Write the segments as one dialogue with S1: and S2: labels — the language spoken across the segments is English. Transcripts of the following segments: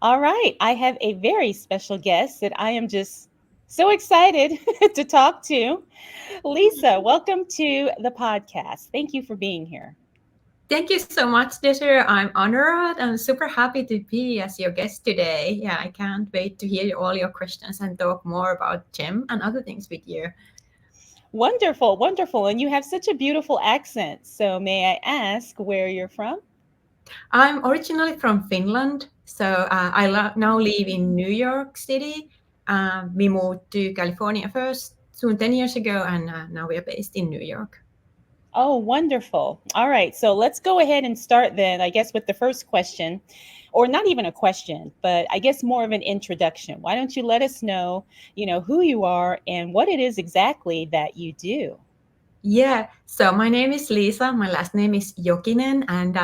S1: All right. I have a very special guest that I am just so excited to talk to. Lisa, welcome to the podcast. Thank you for being here.
S2: Thank you so much, Desiree. I'm honored and super happy to be as your guest today. Yeah, I can't wait to hear all your questions and talk more about gem and other things with you.
S1: Wonderful, wonderful. And you have such a beautiful accent. So, may I ask where you're from?
S2: I'm originally from Finland, so now live in New York City. We moved to California first, soon 10 years ago, and now we are based in New York.
S1: Oh, wonderful. All right. So, let's go ahead and start then, I guess, with the first question, or not even a question, but I guess more of an introduction. Why don't you let us know, who you are and what it is exactly that you do?
S2: Yeah, so my name is Lisa. My last name is Jokinen, and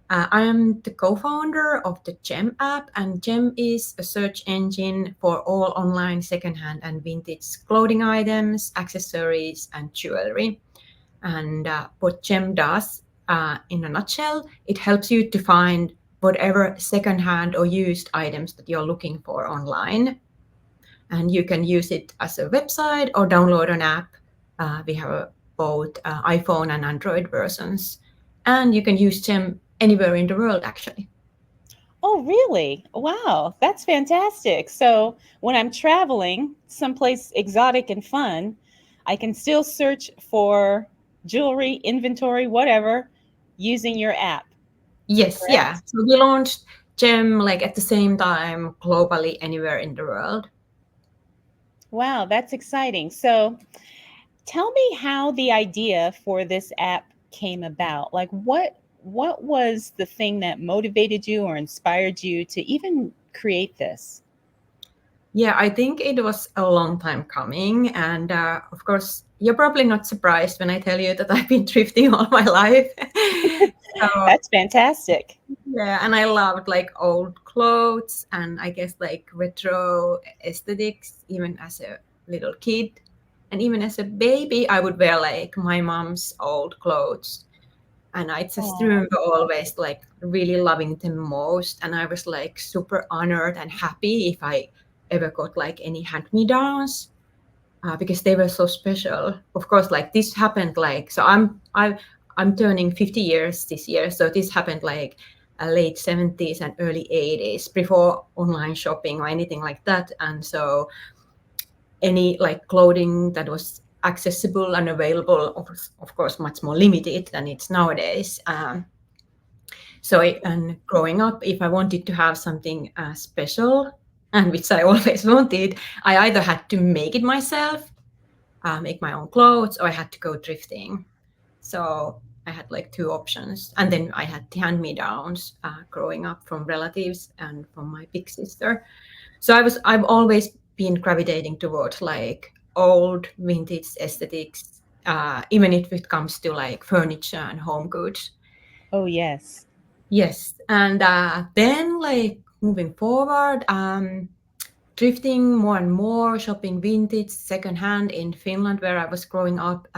S2: I am the co-founder of the Gem app, and Gem is a search engine for all online secondhand and vintage clothing items, accessories, and jewelry. And what Gem does, in a nutshell, it helps you to find whatever secondhand or used items that you're looking for online. And you can use it as a website or download an app. We have both iPhone and Android versions. And you can use Gem anywhere in the world, actually.
S1: Oh, really? Wow, that's fantastic. So, when I'm traveling someplace exotic and fun, I can still search for jewelry, inventory, whatever, using your app,
S2: Yes, yeah.
S1: correct?
S2: So we launched Gem like at the same time globally anywhere in the world.
S1: Wow, that's exciting. So, tell me how the idea for this app came about. Like what was the thing that motivated you or inspired you to even create this?
S2: Yeah, I think it was a long time coming. And of course, you're probably not surprised when I tell you that I've been thrifting all my life. So,
S1: That's fantastic.
S2: yeah, and I loved like old clothes and I guess like retro aesthetics, even as a little kid. And even as a baby, I would wear like my mom's old clothes. And I just
S1: Oh.
S2: remember always like really loving them most. And I was like super honored and happy if I ever got like any hand-me-downs because they were so special. Of course, like this happened like so. I'm turning 50 years this year, so this happened like late 70s and early 80s before online shopping or anything like that. And so any like clothing that was accessible and available, of course, much more limited than it's nowadays. And growing up, if I wanted to have something special, and which I always wanted, I either had to make it myself, make my own clothes, or I had to go thrifting. So I had like two options. And then I had the hand me downs growing up from relatives and from my big sister. So I've always been gravitating towards like old vintage aesthetics, even if it comes to like furniture and home goods.
S1: Oh, yes.
S2: Yes. And then like moving forward, drifting more and more, shopping vintage, secondhand in Finland, where I was growing up.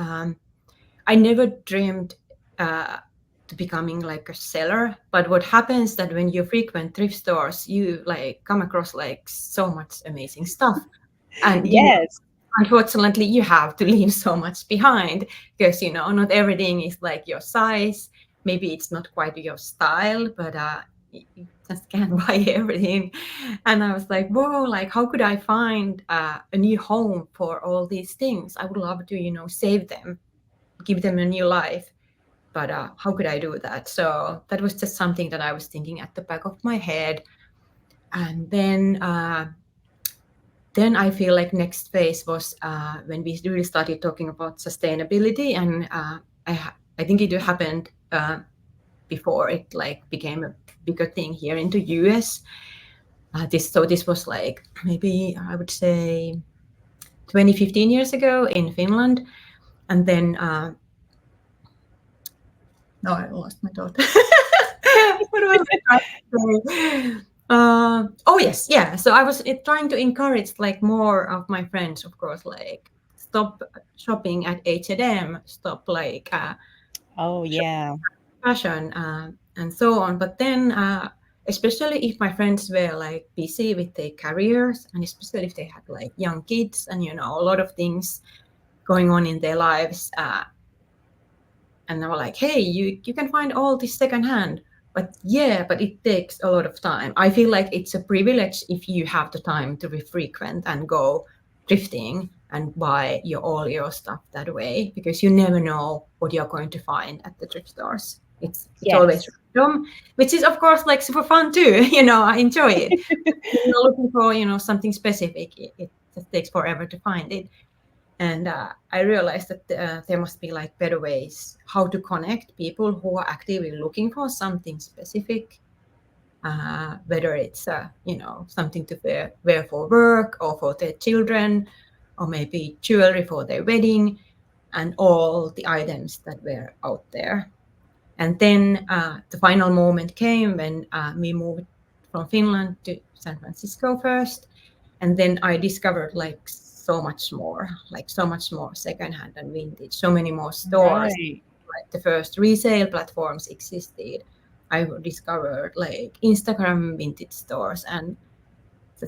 S2: I never dreamed uh, to becoming like a seller. But what happens that when you frequent thrift stores, you like come across like so much amazing stuff, and
S1: Yes.
S2: unfortunately you have to leave so much behind because not everything is like your size. Maybe it's not quite your style, but you just can't buy everything. And I was like, whoa, like how could I find a new home for all these things? I would love to save them, give them a new life, but how could I do that? So that was just something that I was thinking at the back of my head. And then I feel like next phase was when we really started talking about sustainability, and I think it happened before it like became a bigger thing here in the US. This was like maybe I would say 20, 15 years ago in Finland, and then no, I lost my thought. What was I trying to say? Oh yes, yeah. So I was trying to encourage like more of my friends, of course, like stop shopping at H&M, stop
S1: Oh,
S2: shopping
S1: yeah.
S2: fashion, and so on. But then especially if my friends were like busy with their careers, and especially if they had like young kids and a lot of things going on in their lives. And they were like, hey, you can find all this secondhand. But yeah, but it takes a lot of time. I feel like it's a privilege if you have the time to be frequent and go thrifting and buy all your stuff that way, because you never know what you're going to find at the thrift stores. It's always
S1: Yes.
S2: random, which is of course like super fun too. I enjoy it. When you're looking for something specific, it just takes forever to find it. And I realized that there must be like better ways how to connect people who are actively looking for something specific, whether it's something to wear for work or for their children, or maybe jewelry for their wedding, and all the items that were out there. And then the final moment came when we moved from Finland to San Francisco first. And then I discovered like so much more secondhand and vintage, so many more stores.
S1: Right.
S2: Like the first resale platforms existed. I discovered like Instagram vintage stores and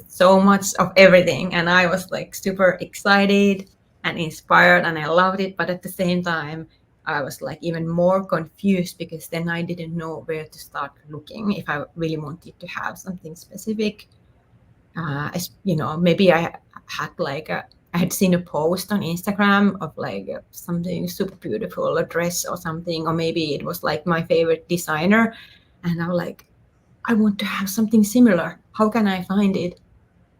S2: so much of everything. And I was like super excited and inspired and I loved it. But at the same time, I was like even more confused because then I didn't know where to start looking if I really wanted to have something specific. Maybe I had seen a post on Instagram of like something super beautiful, a dress or something, or maybe it was like my favorite designer. And I was like, I want to have something similar. How can I find it?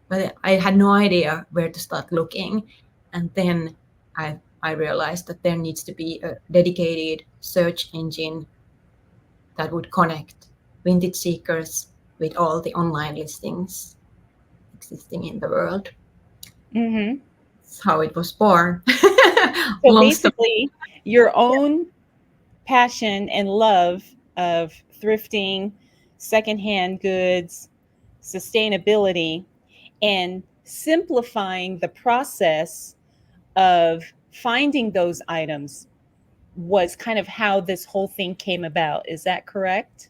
S2: But I had no idea where to start looking. And then I realized that there needs to be a dedicated search engine that would connect vintage seekers with all the online listings existing in the world.
S1: Hmm.
S2: That's how it was born.
S1: So
S2: Long story.
S1: basically, your own passion and love of thrifting, secondhand goods, sustainability, and simplifying the process of finding those items was kind of how this whole thing came about. Is that correct?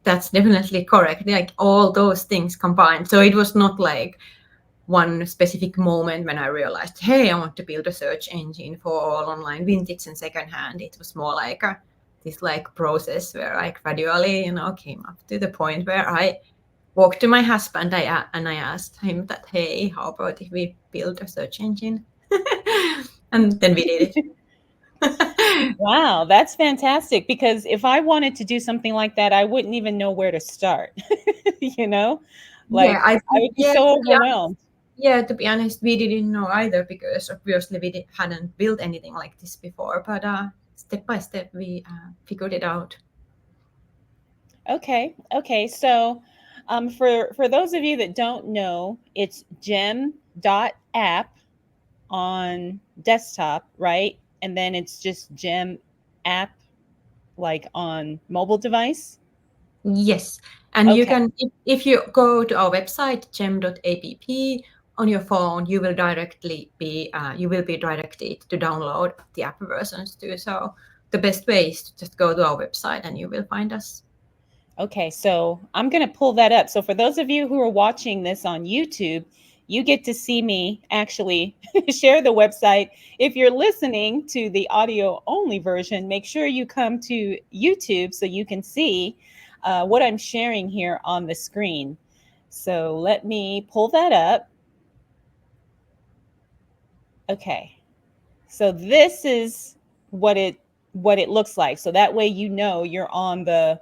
S2: That's definitely correct. Like all those things combined. So it was not like one specific moment when I realized, hey, I want to build a search engine for all online vintage and secondhand. It was more like this like process where I gradually, came up to the point where I walked to my husband and I asked him that, hey, how about if we build a search engine? And then we did it.
S1: Wow, that's fantastic because if I wanted to do something like that, I wouldn't even know where to start. you know,
S2: Yeah,
S1: like
S2: I
S1: I
S2: think,
S1: would be
S2: yeah,
S1: so overwhelmed.
S2: to be honest, we didn't know either because obviously hadn't built anything like this before. But step by step, we figured it out.
S1: Okay, okay. So, for those of you that don't know, it's gem.app on desktop, right? And then it's just gem app like on mobile device.
S2: Yes, and you
S1: Okay,
S2: can if you go to our website gem.app on your phone, you will be directed to download the app versions too. So the best way is to just go to our website and you will find us.
S1: okay. So I'm gonna pull that up. So for those of you who are watching this on YouTube, you get to see me actually share the website. If you're listening to the audio only version, make sure you come to YouTube so you can see what I'm sharing here on the screen. So let me pull that up. Okay. So this is what it looks like. So that way you know you're on the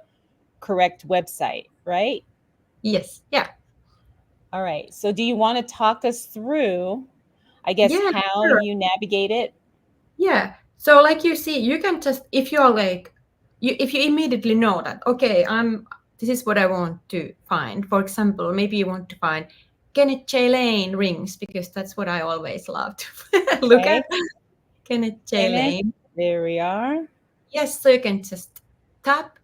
S1: correct website, right?
S2: Yes, yeah,
S1: All right. So do you want to talk us through, I guess,
S2: yeah,
S1: how
S2: sure.
S1: you navigate it?
S2: Yeah. So like you see, you can just if you're like if you immediately know that okay, this is what I want to find. For example, maybe you want to find Kenneth J. Lane rings because that's what I always love to look at.
S1: Okay.
S2: Kenneth J.
S1: Kenneth,
S2: Lane.
S1: there we are.
S2: Yes, so you can just tap,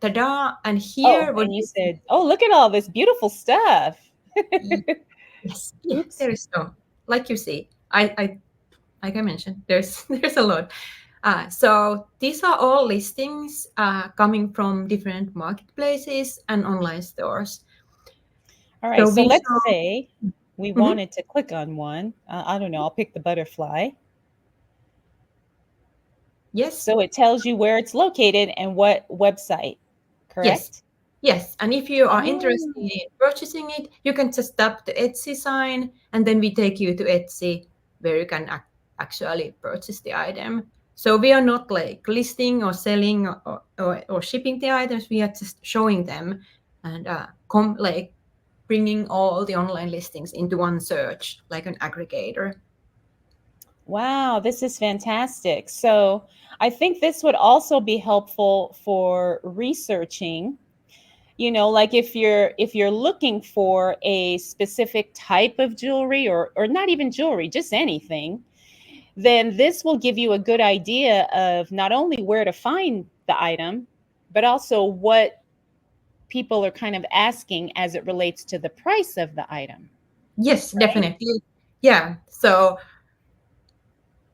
S2: ta-da, and
S1: Oh,
S2: here what
S1: and you
S2: you see.
S1: said, oh, look at all this beautiful stuff.
S2: Yes, yeah,
S1: Oops.
S2: there is so like you see. I like I mentioned, there's there's a lot. So these are all listings coming from different marketplaces and online stores.
S1: All right.
S2: So
S1: So
S2: we
S1: let's
S2: show.
S1: say we
S2: Mhm.
S1: wanted to click on one. I don't know. I'll pick the butterfly.
S2: Yes.
S1: So it tells you where it's located and what website,
S2: Yes.
S1: correct?
S2: Yes. And if you are interested
S1: Oh,
S2: in purchasing it, you can just tap the Etsy sign, and then we take you to Etsy where you can actually purchase the item. So we are not like listing or selling or shipping the items. We are just showing them and like bringing all the online listings into one search, like an aggregator.
S1: wow. This is fantastic. So I think this would also be helpful for researching, like if you're looking for a specific type of jewelry, or not even jewelry, just anything, then this will give you a good idea of not only where to find the item, but also what people are kind of asking as it relates to the price of the item,
S2: Yes,
S1: right?
S2: definitely. Yeah. So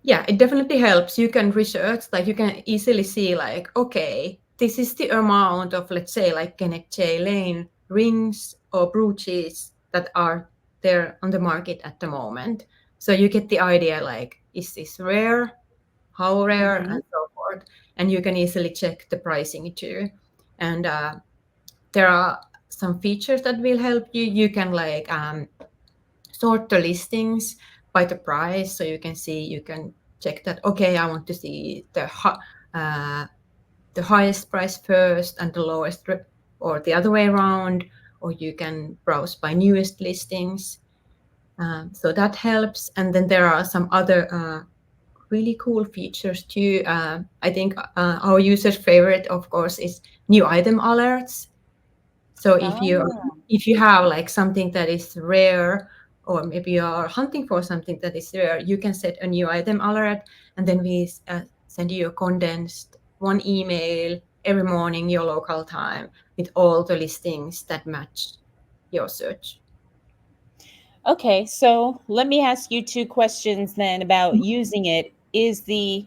S2: yeah, it definitely helps. You can research, like you can easily see, like, okay, this is the amount of, let's say, like Kenneth J. Lane rings or brooches that are there on the market at the moment. So you get the idea, like, is this rare? How rare?
S1: Hmm.
S2: And so forth. And you can easily check the pricing too. And there are some features that will help you. You can like sort the listings by the price, so you can see, you can check that, okay, I want to see uh, the highest price first and the lowest, or the other way around, or you can browse by newest listings. So that helps. And then there are some other really cool features too. I think our users favorite, of course, is new item alerts. So
S1: Oh,
S2: if you have like something that is rare, or maybe you are hunting for something that is rare, you can set a new item alert, and then we send you a condensed one email every morning, your local time, with all the listings that match your search.
S1: okay. So let me ask you two questions then about using it. Is the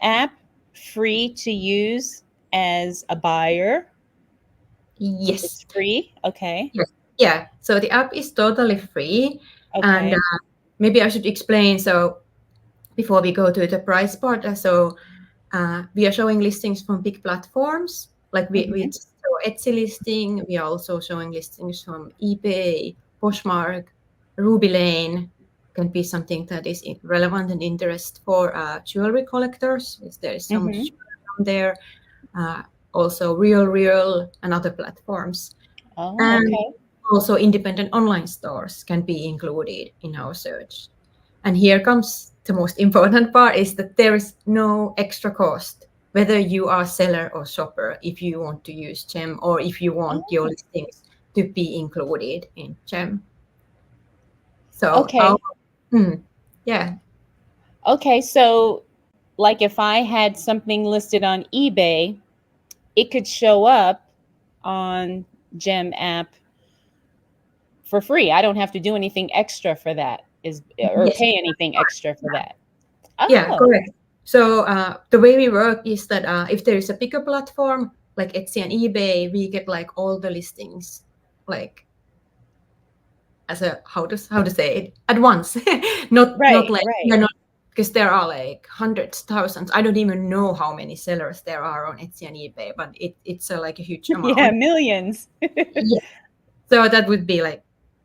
S1: app free to use as a buyer?
S2: Yes.
S1: It's free. Okay.
S2: Yes. Yeah. So the app is totally free, and
S1: Okay.
S2: maybe I should explain. So before we go to the price part, we are showing listings from big platforms. Like we
S1: Hmm.
S2: just show Etsy listing. We are also showing listings from eBay, Poshmark, Ruby Lane. Can be something that is relevant and interest for jewelry collectors, as there is so much
S1: Hmm.
S2: jewelry from there. Uh, Also, Real and other platforms,
S1: Oh,
S2: and
S1: okay.
S2: also independent online stores can be included in our search. And here comes the most important part, is that there is no extra cost, whether you are seller or shopper, if you want to use Gem, or if you want your
S1: Oh,
S2: listings to be included in Gem. So our
S1: okay.
S2: hmm, yeah.
S1: Okay. So, like if I had something listed on eBay, it could show up on Gem app for free. I don't have to do anything extra for that, is or
S2: Yes.
S1: pay anything extra for that.
S2: Yeah,
S1: Oh,
S2: correct. So the way we work is that if there is a bigger platform like Etsy and eBay, we get like all the listings, like as a, how to say it, at once. Not
S1: right,
S2: like we
S1: right.
S2: are not, because there are like hundreds, thousands. I don't even know how many sellers there are on Etsy and eBay, but it's like a huge
S1: Yeah,
S2: amount.
S1: millions.
S2: Yeah. So that would be like,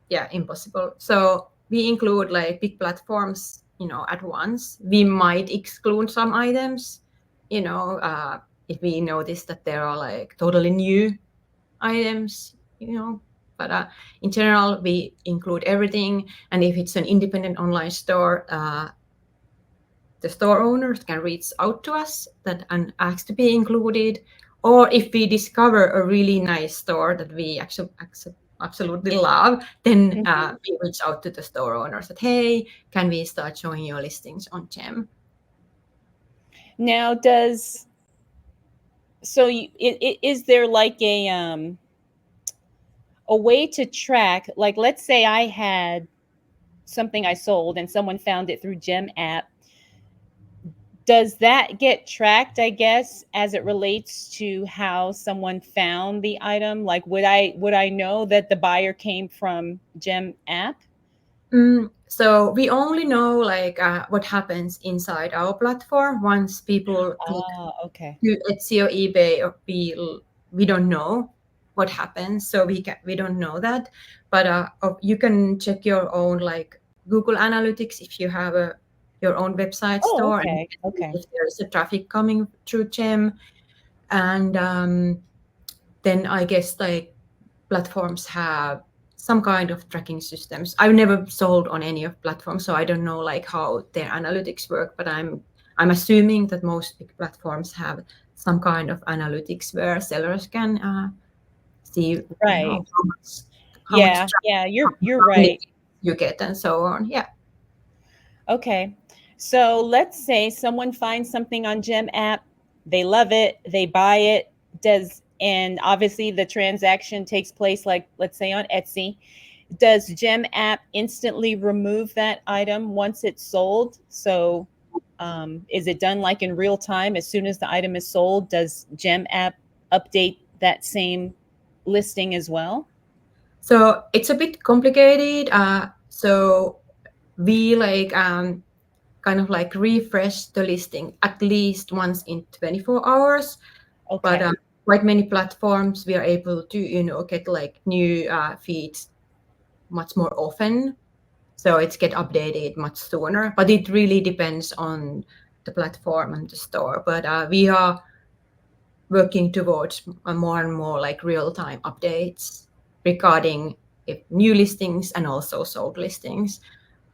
S2: yeah, impossible. So we include like big platforms, at once. We might exclude some items, if we notice that there are like totally new items, but in general, we include everything. And if it's an independent online store, the store owners can reach out to us that and ask to be included. Or if we discover a really nice store that we actually absolutely love, then
S1: Mhm.
S2: we reach out to the store owners that, hey, can we start showing your listings on Gem?
S1: Now, is there like a way to track, like let's say I had something I sold and someone found it through Gem app. does that get tracked, I guess, as it relates to how someone found the item? Like, would I know that the buyer came from Gem app?
S2: So we only know like what happens inside our platform once people click
S1: Ah, okay.
S2: to Etsy or eBay, or we don't know what happens, so we don't know that. But you can check your own like Google Analytics if you have your own website
S1: Oh,
S2: store, and you
S1: okay.
S2: can see
S1: Okay.
S2: if there's a traffic coming through Gem. And then I guess like platforms have some kind of tracking systems. I've never sold on any of platforms, so I don't know like how their analytics work, but I'm assuming that most big platforms have some kind of analytics where sellers can see,
S1: Right.
S2: how much
S1: Yeah.
S2: traffic,
S1: Yeah.
S2: how
S1: You're
S2: many
S1: right.
S2: you get, and so on. Yeah.
S1: Okay. So let's say someone finds something on Gem app, they love it, they buy it, does and obviously the transaction takes place like let's say on Etsy. Does Gem app instantly remove that item once it's sold? So is it done like in real time as soon as the item is sold? Does Gem app update that same listing as well?
S2: So it's a bit complicated. So we like kind of like refresh the listing at least once in 24 hours. But
S1: Okay.
S2: quite many platforms we are able to get like new feeds much more often, so it's get updated much sooner. But it really depends on the platform and the store. But we are working towards more and more like real-time updates regarding new listings and also sold listings.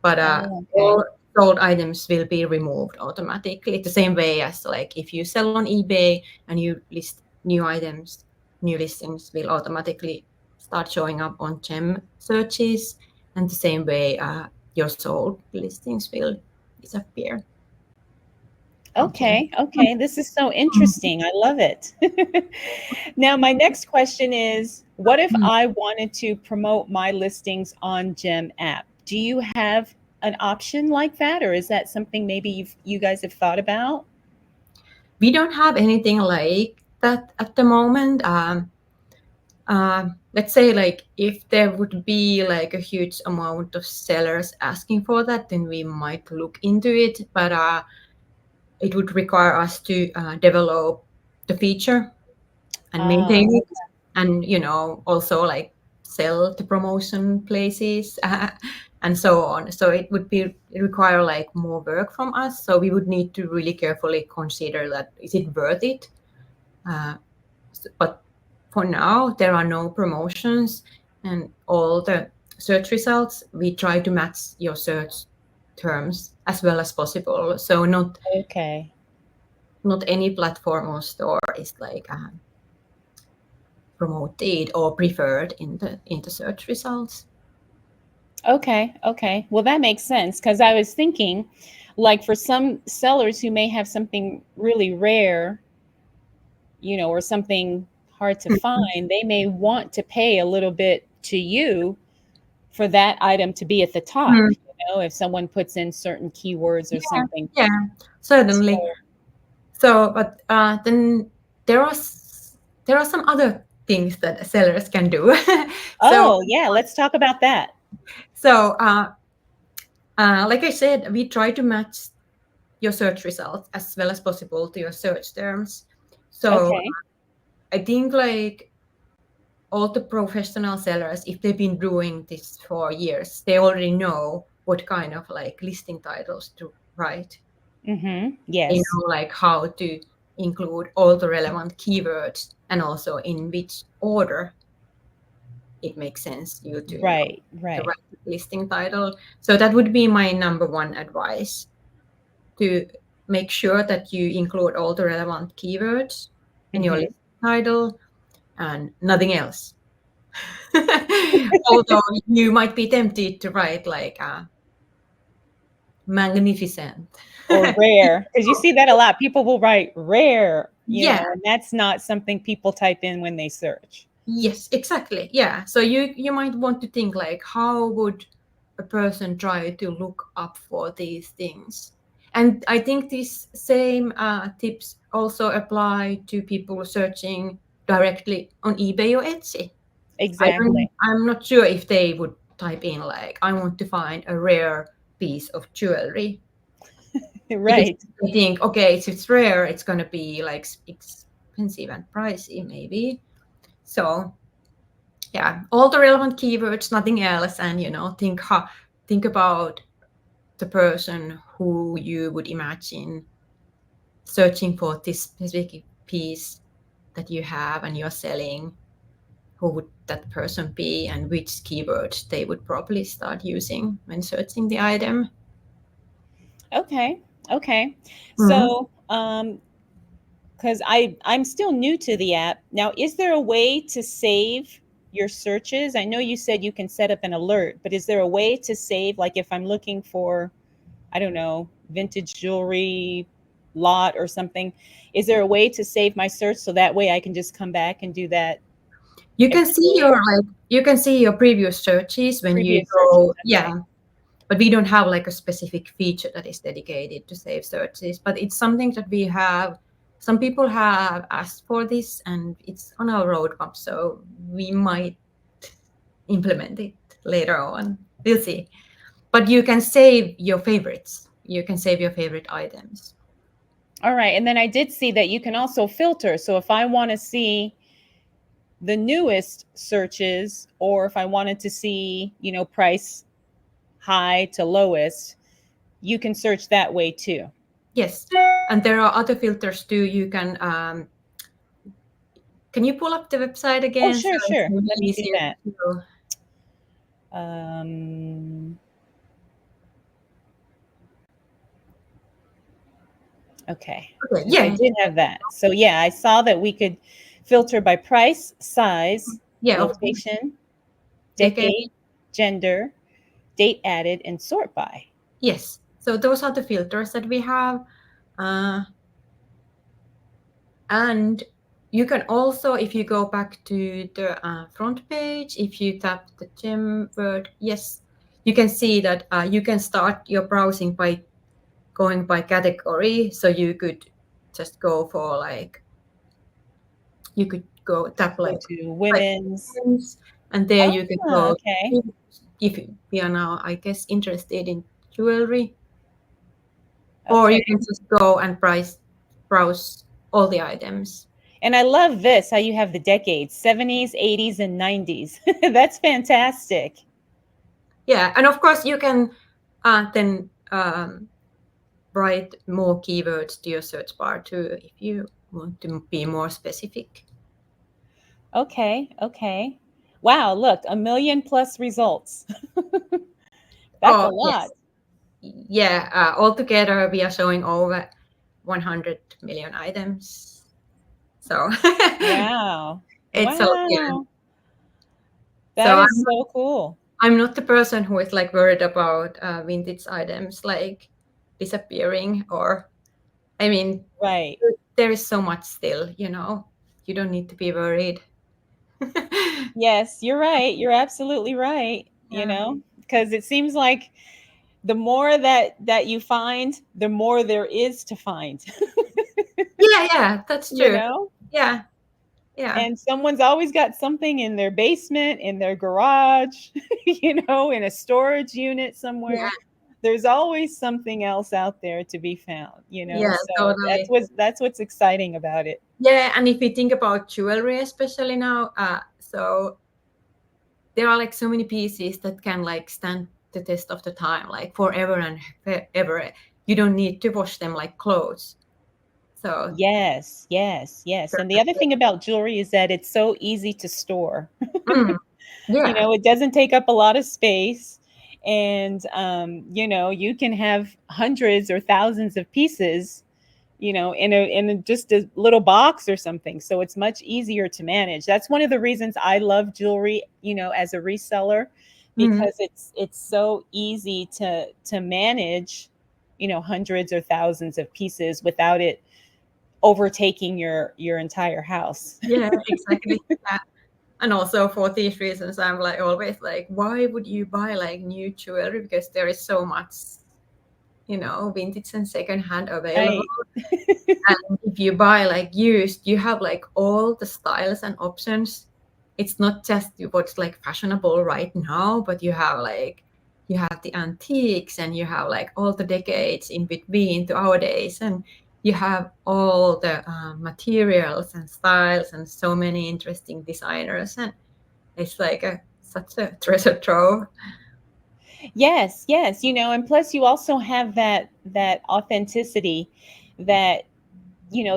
S2: But
S1: Oh, okay.
S2: all sold items will be removed automatically, the same way as like if you sell on eBay and you list new items, new listings will automatically start showing up on Gem searches, and the same way your sold listings will disappear from Gem.
S1: Okay, okay. This is so interesting. I love it. Now, my next question is, what if I wanted to promote my listings on Gem app? Do you have an option like that, or is that something maybe you guys have thought about?
S2: We don't have anything like that at the moment. Let's say like if there would be like a huge amount of sellers asking for that, then we might look into it. But it would require us to develop the feature and
S1: Ah,
S2: maintain it, and also like sell the promotion places and so on. So it would be require like more work from us. So we would need to really carefully consider that is it worth it. Uh, but for now, there are no promotions, and all the search results we try to match your search terms as well as possible. So
S1: okay.
S2: not any platform or store is like promoted or preferred in the search results.
S1: Okay, okay. Well, that makes sense because I was thinking, like, for some sellers who may have something really rare, or something hard to find, they may want to pay a little bit to you for that item to be at the top,
S2: Mhm.
S1: if someone puts in certain keywords or
S2: Yeah,
S1: something.
S2: yeah,
S1: So,
S2: certainly. So, but then there are there are some other things that sellers can do. so,
S1: oh, yeah, let's talk about that.
S2: so like I said, we try to match your search results as well as possible to your search terms. So
S1: Okay.
S2: I think like all the professional sellers, if they've been doing this for years, they already know what kind of like listing titles to write.
S1: Mm-hmm.
S2: They
S1: Yes.
S2: know like how to include all the relevant keywords, and also in which order it makes sense you to
S1: Right.
S2: to
S1: Right.
S2: write the listing title. So that would be my number one advice, to make sure that you include all the relevant keywords in your
S1: Mm-hmm.
S2: listing title and nothing else. Although you might be tempted to write like magnificent.
S1: Or rare, because you see that a lot. People will write rare,
S2: Yeah,
S1: and that's not something people type in when they search.
S2: yes, exactly. Yeah. So you might want to think like how would a person try to look up for these things? And I think these same tips also apply to people searching directly on eBay or Etsy.
S1: Exactly.
S2: I'm not sure if they would type in like, I want to find a rare piece of jewelry, because
S1: Right.
S2: they think, okay, if it's rare, it's going to be like expensive and pricey maybe. So yeah, all the relevant keywords, nothing else. And, think about the person who you would imagine searching for this specific piece that you have and you're selling. Who would that person be, and which keywords they would probably start using when searching the item?
S1: Okay. Okay.
S2: Mhm.
S1: So, because I'm still new to the app. Now, is there a way to save your searches? I know you said you can set up an alert, but is there a way to save, like if I'm looking for, I don't know, vintage jewelry lot or something, is there a way to save my search so that way I can just come back and do that
S2: You can
S1: every
S2: see
S1: day or
S2: your previous searches when you
S1: previous searches?
S2: go,
S1: Okay.
S2: yeah, but we don't have like a specific feature that is dedicated to save searches, but it's something that we have. Some people have asked for this and it's on our roadmap, so we might implement it later on. We'll see. But you can save your favorites. You can save your favorite items.
S1: All right. And then I did see that you can also filter. So if I want to see the newest searches, or if I wanted to see, price high to lowest, you can search that way too.
S2: Yes, and there are other filters too. Can you pull up the website
S1: Oh,
S2: again so
S1: sure,
S2: it's
S1: sure. Let me do
S2: easier
S1: that.
S2: to?
S1: Um, okay.
S2: Okay,
S1: Because I
S2: yeah,
S1: did have that. So, yeah, I saw that we could filter by price, size,
S2: yeah, of course.
S1: location,
S2: Decade.
S1: decade, gender, date added, and sort by.
S2: Yes. So those are the filters that we have. Uh, and you can also, if you go back to the front page, if you tap the gem word, yes, you can see that you can start your browsing by going by category. So you could just go for like, you could go tap
S1: Go
S2: like
S1: to
S2: like
S1: women's.
S2: items, and there you can
S1: Ah,
S2: go
S1: okay.
S2: if we are now, I guess, interested in jewelry, or
S1: Okay.
S2: you can just go and browse all the items.
S1: And I love this how you have the decades 70s, 80s, and 90s. That's fantastic.
S2: Yeah, and of course you can then write more keywords to your search bar too if you want to be more specific.
S1: Okay. Okay. Wow. Look, a million plus results. That's a
S2: Oh
S1: lot.
S2: yes, yeah. Altogether, we are showing over 100 million items. So
S1: Wow.
S2: it's a lot. Yeah.
S1: Wow.
S2: So
S1: That is so cool.
S2: I'm not the person who is like worried about vintage items like disappearing, or I mean,
S1: Right.
S2: there is so much still, you don't need to be worried.
S1: Yes, you're right. You're absolutely right.
S2: Yeah.
S1: Because it seems like the more that you find, the more there is to find,
S2: Yeah, yeah, that's
S1: you
S2: true.
S1: know?
S2: Yeah, yeah,
S1: And someone's always got something in their basement, in their garage, in a storage unit
S2: yeah,
S1: somewhere. There's always something else out there to be found.
S2: yeah,
S1: So that's
S2: totally.
S1: what's exciting about it.
S2: Yeah, and if we think about jewelry, especially now, so there are like so many pieces that can like stand the test of the time, like forever and ever. You don't need to wash them like clothes. So
S1: Yes, yes, yes. And the other
S2: perfect.
S1: thing about jewelry is that it's so easy to store.
S2: Mm, yeah.
S1: It doesn't take up a lot of space. And, you can have hundreds or thousands of pieces, just a little box or something. So it's much easier to manage. That's one of the reasons I love jewelry, as a reseller,
S2: Mhm.
S1: because it's so easy to manage, hundreds or thousands of pieces without it overtaking your entire house.
S2: Yeah, exactly. Yeah. And also for these reasons, I'm like always like, why would you buy like new jewelry? Because there is so much. vintage and second hand available.
S1: Right.
S2: And if you buy like used, you have like all the styles and options. It's not just what's like fashionable right now, but you have the antiques and you have like all the decades in between to our days, and you have all the materials and styles and so many interesting designers, and it's like such a treasure trove.
S1: Yes, yes, and plus you also have that authenticity that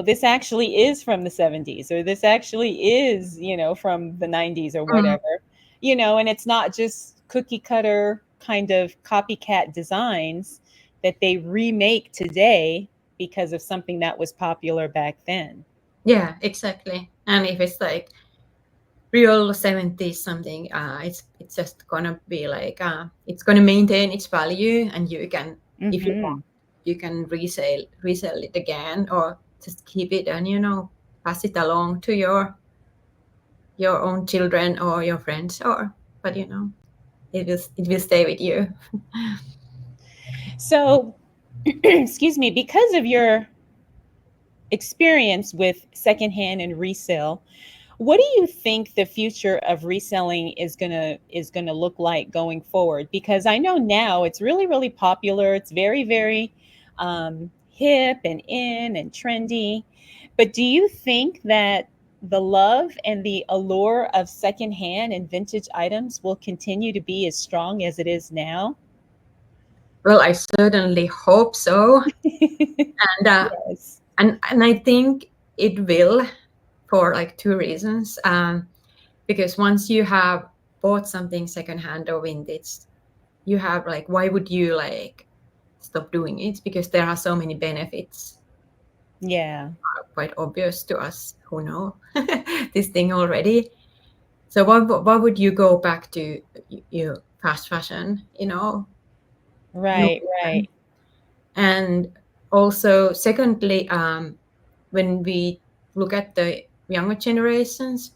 S1: this actually is from the 70s, or this actually is, from the 90s or
S2: Mm,
S1: whatever. And it's not just cookie cutter kind of copycat designs that they remake today because of something that was popular back then.
S2: yeah, exactly. And if it's like real 70s something, it's just gonna be like it's gonna maintain its value, and you can, if you want,
S1: Mhm.
S2: you can resell it again, or just keep it and pass it along to your own children or your friends, or but it will stay with you.
S1: So, excuse me, because of your experience with secondhand and resale, what do you think the future of reselling is gonna look like going forward? Because I know now it's really, really popular. It's very, very hip and in and trendy. But do you think that the love and the allure of secondhand and vintage items will continue to be as strong as it is now?
S2: Well, I certainly hope so. and uh,
S1: Yes.
S2: and I think it will, for like two reasons. Because once you have bought something secondhand or vintage, you have like, why would you like stop doing it? Because there are so many benefits,
S1: Yeah.
S2: quite obvious to us who know this thing already. So why would you go back to fast fashion? No
S1: Right.
S2: reason.
S1: Right.
S2: And also, secondly, when we look at the younger generations,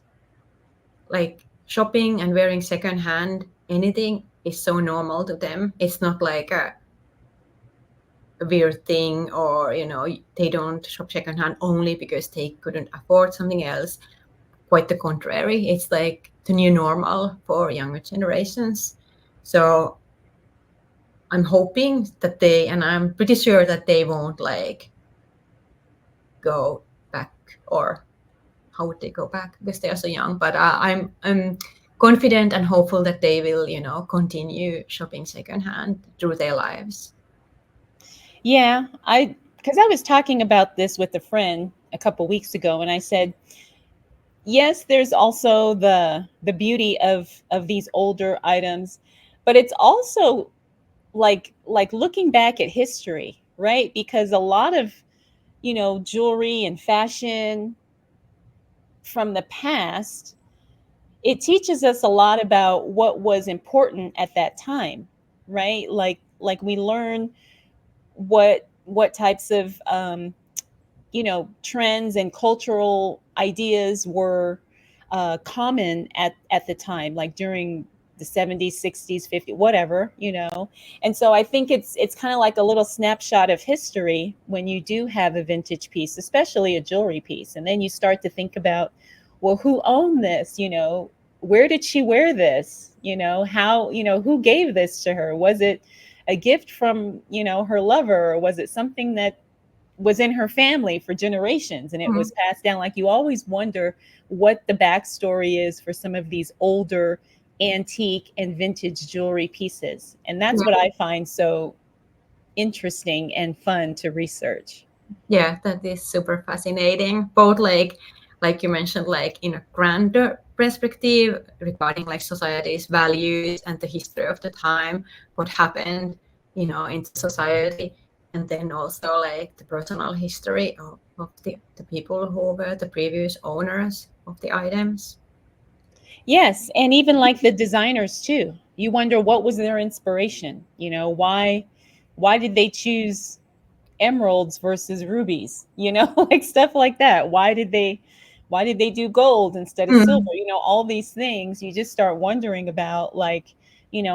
S2: like shopping and wearing secondhand anything is so normal to them. It's not like a weird thing, or they don't shop secondhand only because they couldn't afford something else. Quite the contrary, it's like the new normal for younger generations. So I'm hoping that they, and I'm pretty sure that they won't like go back, or how would they go back because they are so young, but I'm confident and hopeful that they will continue shopping secondhand through their lives.
S1: Yeah, because I was talking about this with a friend a couple weeks ago, and I said, yes, there's also the beauty of these older items, but it's also like looking back at history, right? Because a lot of, jewelry and fashion from the past, it teaches us a lot about what was important at that time, right? Like we learn what types of trends and cultural ideas were common at the time, like during the 70s, 60s, 50s, whatever. And so I think it's kind of like a little snapshot of history when you do have a vintage piece, especially a jewelry piece, and then you start to think about, well, who owned this? Where did she wear this? How, who gave this to her? Was it a gift from, her lover, or was it something that was in her family for generations and it was
S2: Mhm.
S1: passed down? Like, you always wonder what the backstory is for some of these older antique and vintage jewelry pieces. And that's what I find so interesting and fun to research.
S2: Yeah, that is super fascinating. Both like you mentioned, like in a grander perspective regarding like society's values and the history of the time, what happened, in society, and then also like the personal history of the people who were the previous owners of the items.
S1: Yes, and even like the designers too. You wonder what was their inspiration? Why did they choose emeralds versus rubies? Like stuff like that. Why did they do gold instead of silver?
S2: Mm,
S1: All these things you just start wondering about, like,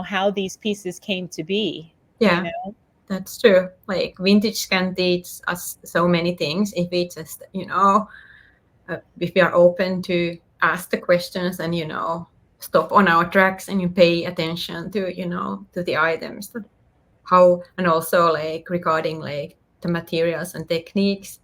S1: how these pieces came to be, you
S2: yeah,
S1: know?
S2: that's true. Like vintage can teach us so many things if we just, if we are open to ask the questions and, stop on our tracks and you pay attention to, to the items, that how, and also like regarding like the materials and techniques,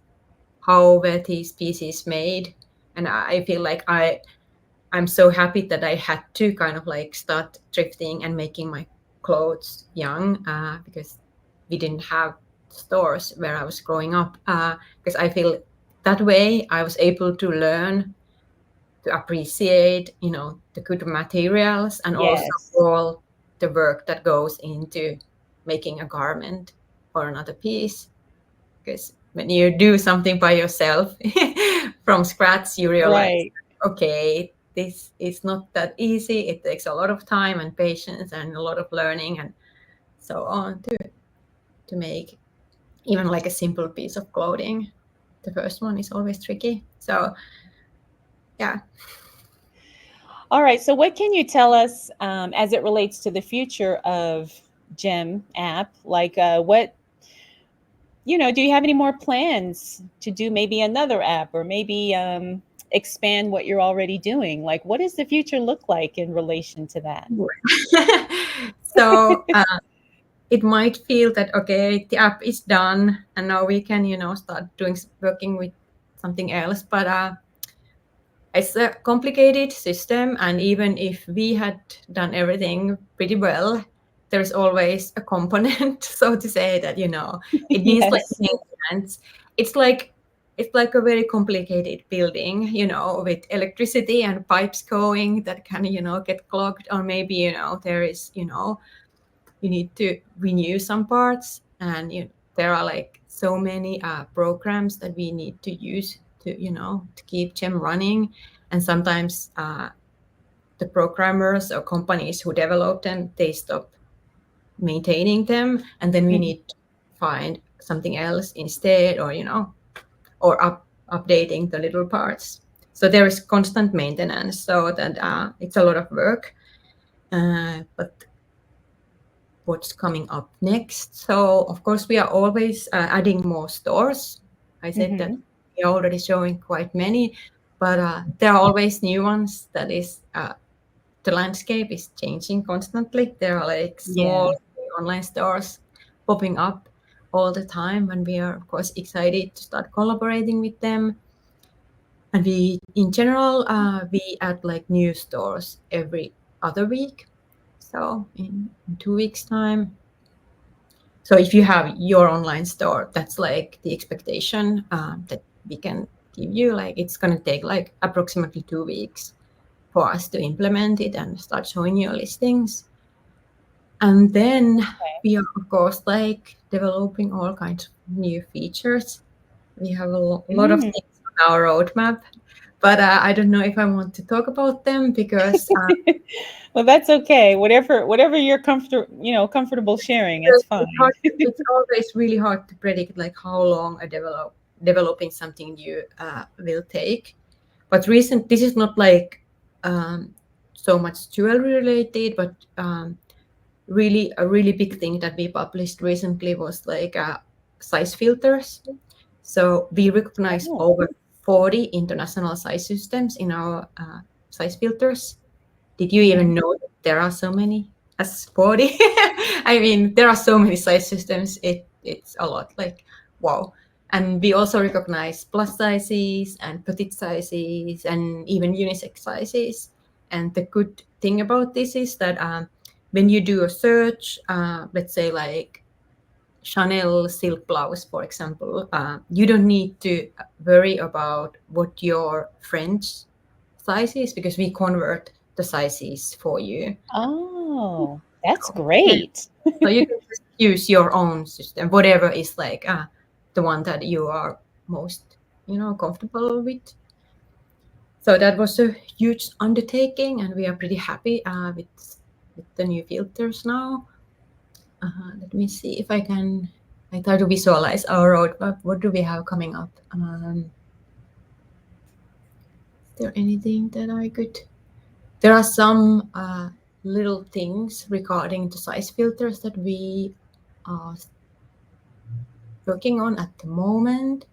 S2: how were these pieces made. And I feel like I'm so happy that I had to kind of like start thrifting and making my clothes young, because we didn't have stores where I was growing up. Because I feel that way I was able to learn to appreciate, the good materials and also
S1: Yes.
S2: all the work that goes into making a garment or another piece. Because when you do something by yourself from scratch, you realize,
S1: Right.
S2: okay, this is not that easy. It takes a lot of time and patience and a lot of learning and so on to make even like a simple piece of clothing. The first one is always tricky. So yeah.
S1: All right. So, what can you tell us as it relates to the future of Gem app? Like, do you have any more plans to do maybe another app or maybe expand what you're already doing? Like, what does the future look like in relation to that?
S2: So it might feel that okay, the app is done and now we can start doing working with something else, but it's a complicated system, and even if we had done everything pretty well, there's always a component, so to say, that it needs like
S1: Yes.
S2: maintenance. It's like a very complicated building, with electricity and pipes going that can get clogged, or maybe there is you need to renew some parts, and there are like so many programs that we need to use to keep them running, and sometimes the programmers or companies who develop them, they stop maintaining them, and then we
S1: Mhm.
S2: need to find something else instead, or or updating the little parts. So there is constant maintenance, so that it's a lot of work. But what's coming up next? So of course we are always adding more stores. I said that
S1: Mhm.
S2: we are already showing quite many, but there are always new ones. That is, the landscape is changing constantly. There are like small
S1: Yeah.
S2: online stores popping up all the time, and we are of course excited to start collaborating with them. And we, in general, we add like new stores every other week. So in 2 weeks' time. So if you have your online store, that's like the expectation that we can give you. Like it's going to take like approximately 2 weeks for us to implement it and start showing you listings. And then we are, of course, like developing all kinds of new features. We have a lot of
S1: Mm.
S2: things on our roadmap, but I don't know if I want to talk about them because
S1: Well, that's okay. Whatever you're comfortable sharing, it's
S2: it's
S1: fine.
S2: hard. It's always really hard to predict like how long a developing something new will take. But this is not like um, so much jewelry related, but really a really big thing that we published recently was like size filters. So we recognize
S1: Oh.
S2: over 40 international size systems in our size filters. Did you
S1: Mhm.
S2: even know that there are so many as 40? I mean, there are so many size systems. It's a lot. Like, wow. And we also recognize plus sizes and petite sizes and even unisex sizes. And the good thing about this is that when you do a search, let's say like Chanel silk blouse, for example, you don't need to worry about what your French size is because we convert the sizes for you.
S1: Oh, that's
S2: So, yeah.
S1: great.
S2: So you can just use your own system, whatever is like the one that you are most, comfortable with. So that was a huge undertaking, and we are pretty happy with the new filters now. Let me see if I can. I try to visualize our roadmap. What do we have coming up? Is there anything that I could? There are some little things regarding the size filters that we are working on at the moment.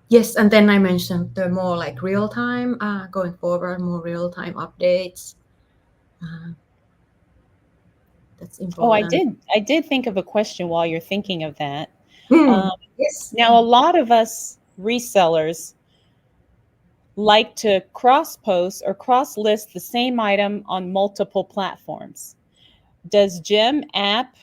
S2: Yes, and then I mentioned the more like real time, going forward, more real time updates. Uh, that's
S1: Oh,
S2: important.
S1: I did think of a question while you're thinking of that. Um,
S2: Mm, yes.
S1: Now, a lot of us resellers like to cross post or cross list the same item on multiple platforms. Does Gem app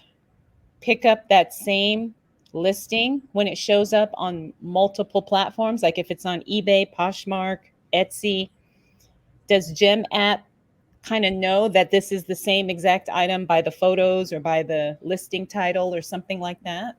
S1: pick up that same listing when it shows up on multiple platforms? Like if it's on eBay, Poshmark, Etsy, does Gem app kind of know that this is the same exact item by the photos or by the listing title or something like that?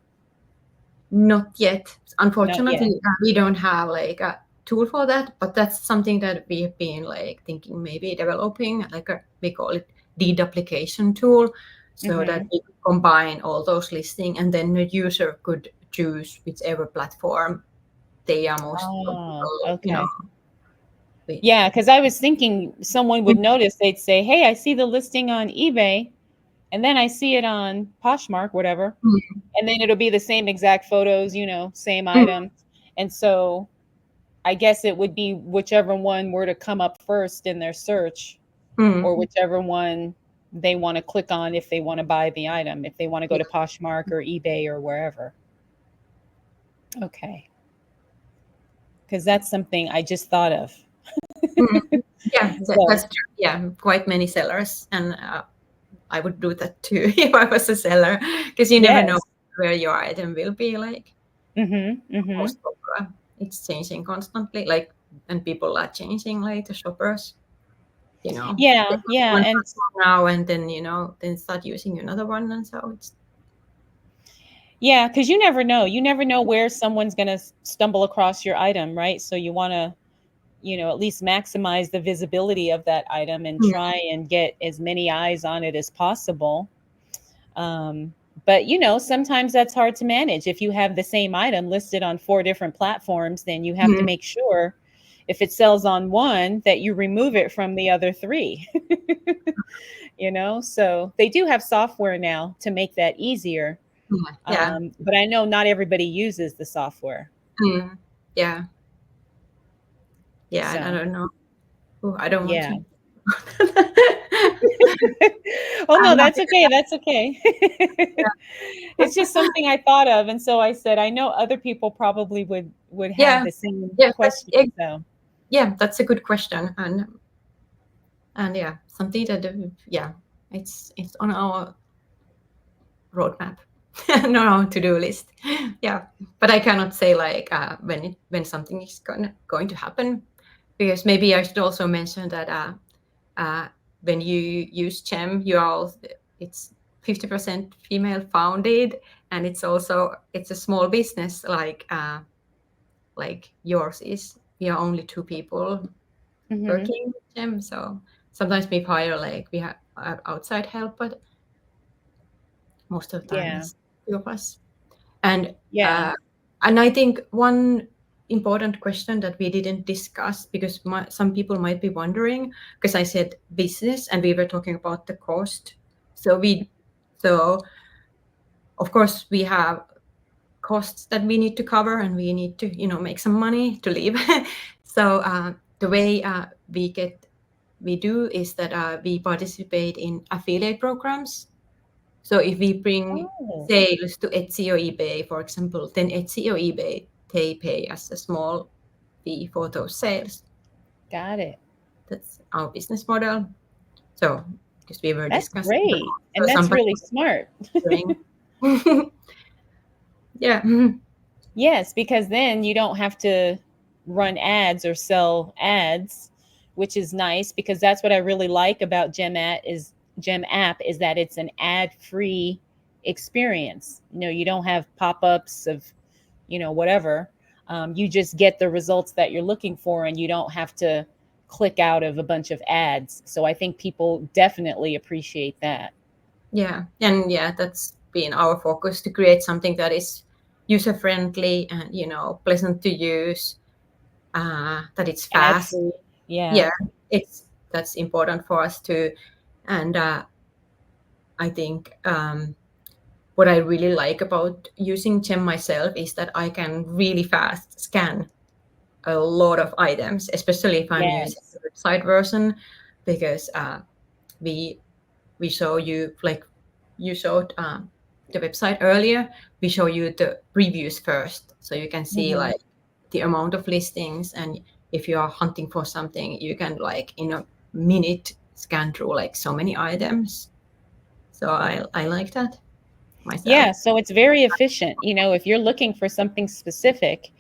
S2: Not yet.
S1: Not
S2: Unfortunately,
S1: yet.
S2: we don't have like a tool for that, but that's something that we have been like thinking maybe developing, like we call it deduplication tool, so that
S1: Mm-hmm.
S2: we could combine all those listing and then the user could choose whichever platform they are most
S1: Oh,
S2: comfortable,
S1: okay.
S2: with.
S1: Yeah, because I was thinking someone would notice, they'd say, hey, I see the listing on eBay, and then I see it on Poshmark, whatever,
S2: Mm,
S1: and then it'll be the same exact photos, same
S2: mm,
S1: item. And so I guess it would be whichever one were to come up first in their search, or
S2: mm.
S1: whichever one they want to click on if they want to buy the item, if they want to go
S2: Yeah.
S1: to Poshmark or eBay or wherever. Okay. Because that's something I just thought of.
S2: Mm. Yeah,
S1: So,
S2: that's true. Yeah, quite many sellers, and I would do that too if I was a seller, because you never know
S1: yes.
S2: where your item will be. Like
S1: Mm-hmm. Mm-hmm.
S2: most of it's changing constantly. Like, and people are changing. Like the shoppers, they
S1: Yeah.
S2: use
S1: Yeah.
S2: one
S1: And
S2: platform now, and then then start using another one, and so it's.
S1: yeah, because you never know. You never know where someone's going to stumble across your item, right? So you want to, at least maximize the visibility of that item and
S2: Mm,
S1: try and get as many eyes on it as possible. Um, but sometimes that's hard to manage. If you have the same item listed on four different platforms, then you have to
S2: mm,
S1: make sure if it sells on one that you remove it from the other three. So they do have software now to make that easier.
S2: yeah,
S1: But I know not everybody uses the software.
S2: mm, yeah, yeah, and I
S1: So
S2: don't know. Ooh, I don't want
S1: yeah.
S2: to.
S1: Oh no,
S2: I'm not.
S1: that's okay. That's okay. It's just something I thought of, and so I said I know other people probably would have
S2: Yeah,
S1: the same
S2: yeah,
S1: question. So
S2: yeah, that's a good question, and yeah, something that yeah, it's on our roadmap, not our to-do list. Yeah, but I cannot say like when something is going to happen, because maybe I should also mention that uh, when you use Gem, it's 50% female founded, and it's a small business like yours is. We are only two people
S1: hmm.
S2: working with Gem, so sometimes we hire like we have outside help, but most of the time
S1: Yeah,
S2: it's two of us. And
S1: yeah.
S2: uh, and I think one important question that we didn't discuss, because some people might be wondering, because I said business and we were talking about the cost. So so of course we have costs that we need to cover, and we need to make some money to live. So the way we do is that we participate in affiliate programs. So if we bring
S1: Oh,
S2: sales to Etsy or eBay, for example, then Etsy or eBay, they pay us a small fee for those sales.
S1: got it.
S2: That's our business model. So because we were
S1: That's
S2: discussing
S1: great,
S2: before, so
S1: and that's
S2: somebody
S1: really smart.
S2: doing, yeah,
S1: Yes, because then you don't have to run ads or sell ads, which is nice because that's what I really like about Gem app is that it's an ad-free experience. You don't have pop-ups of, whatever. You just get the results that you're looking for and you don't have to click out of a bunch of ads. So I think people definitely appreciate that.
S2: yeah, and yeah, that's been our focus, to create something that is user friendly and pleasant to use, that it's fast.
S1: Ad-free. Yeah.
S2: Yeah, that's important for us too. And I think what I really like about using Gem myself is that I can really fast scan a lot of items, especially if I'm using
S1: Yes.
S2: the website version, because we we show you, like you showed the website earlier, we show you the previews first, so you can see
S1: Hmm.
S2: like the amount of listings, and if you are hunting for something, you can like in a minute scan through like so many items. So I like that myself.
S1: Yeah, so it's very efficient. If you're looking for something specific,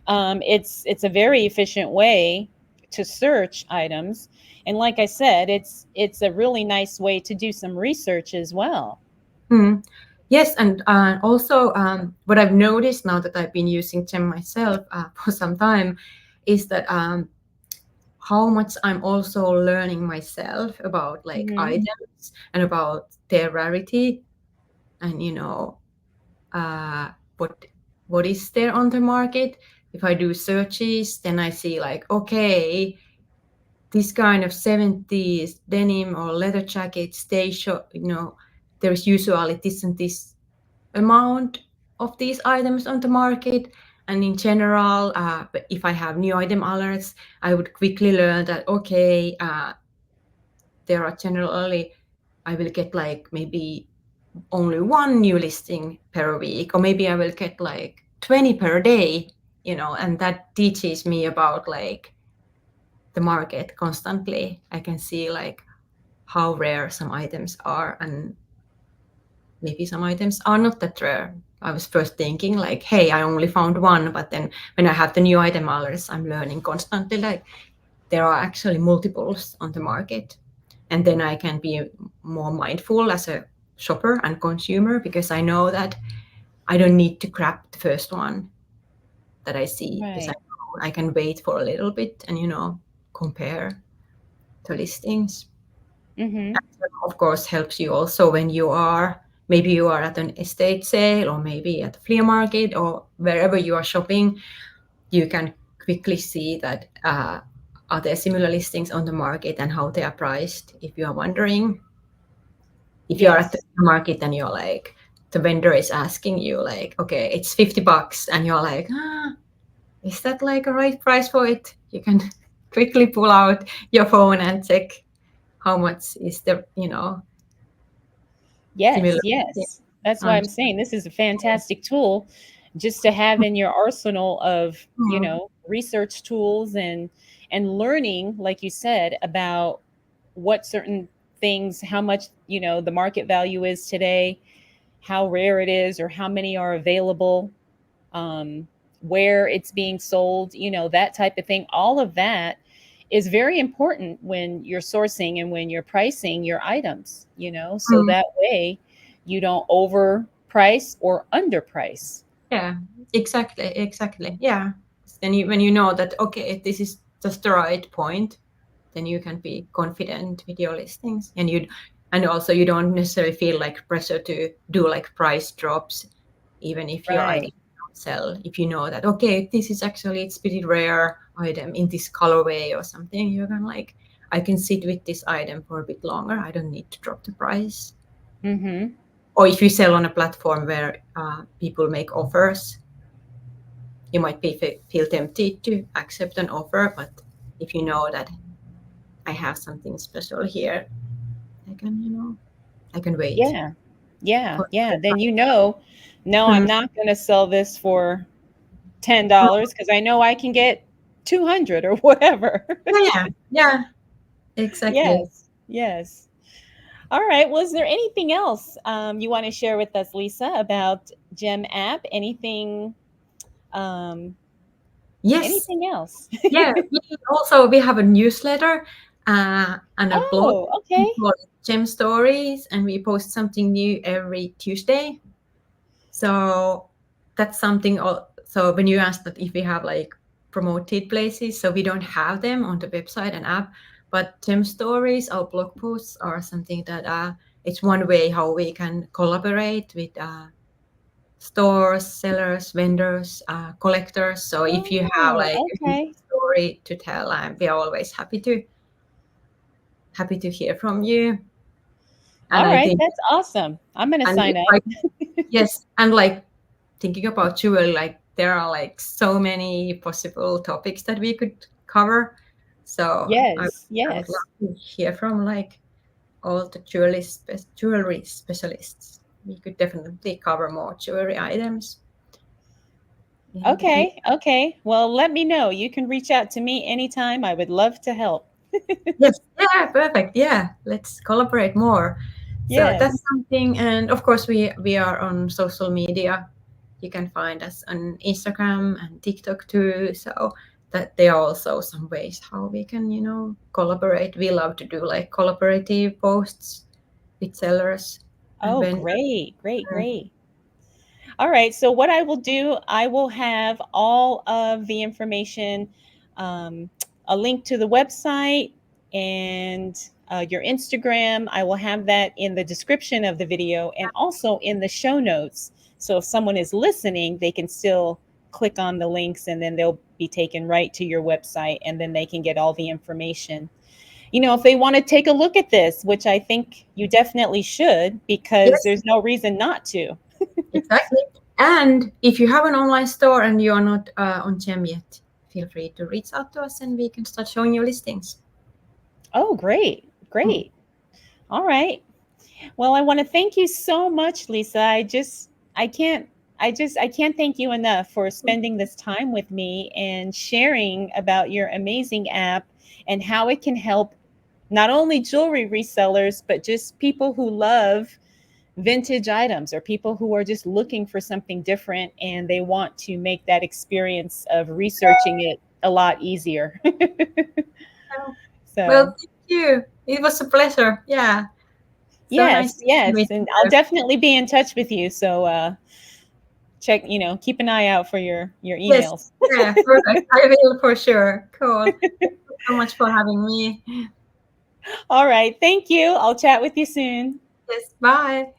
S1: it's a very efficient way to search items. And like I said, it's a really nice way to do some research as well.
S2: Mm. Yes, and also what I've noticed now that I've been using Gem myself for some time is that how much I'm also learning myself about like
S1: Hmm.
S2: items and about their rarity, and uh, what what is there on the market. If I do searches, then I see like, okay, this kind of 70s denim or leather jackets, they show, there's usually this and this amount of these items on the market. And in general, if I have new item alerts, I would quickly learn that, okay, there are generally, I will get like maybe only one new listing per week, or maybe I will get like 20 per day, and that teaches me about like the market constantly. I can see like how rare some items are, and maybe some items are not that rare. I was first thinking like, hey, I only found one, but then when I have the new item alerts, I'm learning constantly like there are actually multiples on the market. And then I can be more mindful as a shopper and consumer, because I know that I don't need to grab the first one that I see, because
S1: Right.
S2: I can wait for a little bit and compare the listings.
S1: Hmm.
S2: Of course, helps you also when maybe you are at an estate sale, or maybe at the flea market, or wherever you are shopping. You can quickly see that are there similar listings on the market and how they are priced. If you are wondering, if you are at the
S1: Yes.
S2: market and you're like, the vendor is asking you like, okay, it's $50, and you're like, is that like a right price for it? You can quickly pull out your phone and check how much is the
S1: Yes,
S2: similar.
S1: yes. That's why
S2: Um,
S1: I'm saying this is a fantastic tool just to have in your arsenal of,
S2: mm,
S1: research tools and learning, like you said, about what certain things, how much, the market value is today, how rare it is, or how many are available, um, where it's being sold, that type of thing. All of that is very important when you're sourcing and when you're pricing your items, so
S2: mm,
S1: that way you don't overprice or underprice.
S2: yeah, exactly. Yeah. Then when you know that, okay, this is just the right point, then you can be confident with your listings, and also you don't necessarily feel like pressure to do like price drops, even if your item
S1: Right.
S2: don't sell. If you know that, okay, this is actually, it's pretty rare item in this colorway or something, you can like, I can sit with this item for a bit longer, I don't need to drop the price.
S1: Mm-hmm.
S2: Or if you sell on a platform where people make offers, you might feel tempted to accept an offer, but if you know that I have something special here, I can, I can wait
S1: Yeah. Yeah.
S2: for
S1: Yeah.
S2: the
S1: Then
S2: price.
S1: no, I'm
S2: Mm.
S1: not going to sell this for $10 because I know I can get 200 or whatever.
S2: Yeah, exactly.
S1: Yes. Yes. All right. Well, is there anything else you want to share with us, Lisa, about Gem app? Um,
S2: Yes,
S1: anything else?
S2: yeah. We have a newsletter and a blog.
S1: Oh,
S2: We
S1: okay.
S2: call it Gem Stories, and we post something new every Tuesday. So that's something. So when you asked that if we have like promoted places, so we don't have them on the website and app, but Gem Stories, our blog posts are something that it's one way how we can collaborate with stores, sellers, vendors, collectors. So if you have like
S1: Oh,
S2: a good
S1: okay.
S2: story to tell, we are always happy to hear from you. And
S1: All
S2: I
S1: right.
S2: think,
S1: That's awesome. I'm going to
S2: and
S1: sign
S2: if I
S1: up.
S2: Yes, and like thinking about jewelry, like there are like so many possible topics that we could cover. So
S1: Yes,
S2: I would
S1: yes.
S2: love to hear from like all the jewelry specialists. We could definitely cover more jewelry items in the future.
S1: Okay, okay. Well, let me know. You can reach out to me anytime. I would love to help.
S2: Yes, yeah, perfect. Yeah, let's collaborate more. So that's
S1: Yes.
S2: something, and of course we are on social media. You can find us on Instagram and TikTok too. So that there are also some ways how we can, collaborate. We love to do like collaborative posts with sellers and
S1: Oh,
S2: vendors.
S1: great, great, great. All right. So, what I will do, I will have all of the information, um, a link to the website and your Instagram. I will have that in the description of the video and also in the show notes. So, if someone is listening, they can still click on the links and then they'll be taken right to your website and then they can get all the information. If they want to take a look at this, which I think you definitely should, because
S2: Yes,
S1: there's no reason not to.
S2: exactly. And if you have an online store and you are not on Gem yet, feel free to reach out to us and we can start showing you listings.
S1: Oh, great.
S2: Mm.
S1: Great. All right. Well, I want to thank you so much, Lisa. I can't thank you enough for spending this time with me and sharing about your amazing app and how it can help not only jewelry resellers, but just people who love vintage items or people who are just looking for something different and they want to make that experience of researching it a lot easier.
S2: Well,
S1: So,
S2: thank you. It was a pleasure. Yeah. So nice
S1: yes,
S2: to
S1: yes.
S2: meet
S1: And I'll
S2: you.
S1: definitely be in touch with you. So check, keep an eye out for your
S2: Yes.
S1: emails.
S2: Yeah, perfect. I will for sure. Cool. Thank you so much for having me.
S1: All right. Thank you. I'll chat with you soon.
S2: Yes. Bye.